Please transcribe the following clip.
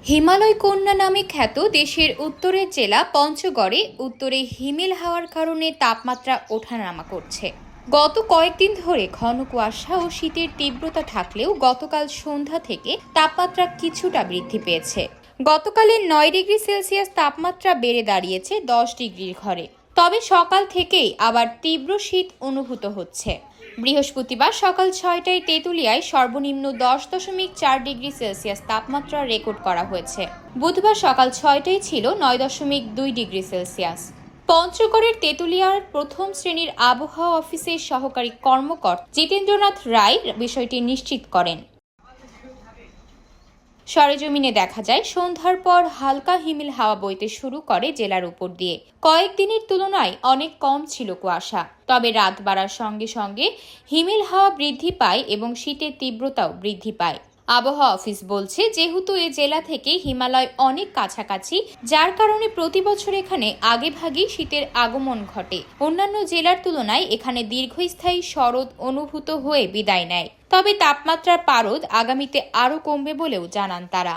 হিমালয় কন্যা নামে খ্যাত দেশের উত্তরের জেলা পঞ্চগড়ে উত্তরে হিমেল হাওয়ার কারণে তাপমাত্রা ওঠানামা করছে। গত কয়েকদিন ধরে ঘন কুয়াশা ও শীতের তীব্রতা থাকলেও গতকাল সন্ধ্যা থেকে তাপমাত্রা কিছুটা বৃদ্ধি পেয়েছে। গতকালের 9 ডিগ্রি সেলসিয়াস তাপমাত্রা বেড়ে দাঁড়িয়েছে 10 ডিগ্রির ঘরে। তবে সকাল থেকেই আবার তীব্র শীত অনুভূত হচ্ছে। বৃহস্পতিবার সকাল 6টায় তেঁতুলিয়ায় সর্বনিম্ন 10.4 ডিগ্রি সেলসিয়াস তাপমাত্রা রেকর্ড করা হয়েছে। বুধবার সকাল 6টায় ছিল 9.2 ডিগ্রি সেলসিয়াস। পঞ্চগড়ের তেঁতুলিয়ার প্রথম শ্রেণীর আবহাওয়া অফিসের সহকারী কর্মকর্তা জিতেন্দ্রনাথ রায় বিষয়টি নিশ্চিত করেন। সরেজমিনে দেখা যায় সন্ধ্যার পর হালকা হিমেল হাওয়া বইতে শুরু করে জেলার উপর দিয়ে। কয়েকদিনের তুলনায় অনেক কম ছিল কুয়াশা। তবে রাত বাড়ার সঙ্গে সঙ্গে হিমেল হাওয়া বৃদ্ধি পায় এবং শীতের তীব্রতাও বৃদ্ধি পায়। আবহাওয়া অফিস বলছে, যেহেতু এই জেলা থেকে হিমালয় অনেক কাছাকাছি, যার কারণে প্রতি বছর এখানে আগেভাগেই শীতের আগমন ঘটে। অন্যান্য জেলার তুলনায় এখানে দীর্ঘস্থায়ী শরৎ অনুভূত হয়ে বিদায় নেয়। তবে তাপমাত্রার পারদ আগামীতে আরও কমবে বলেও জানান তারা।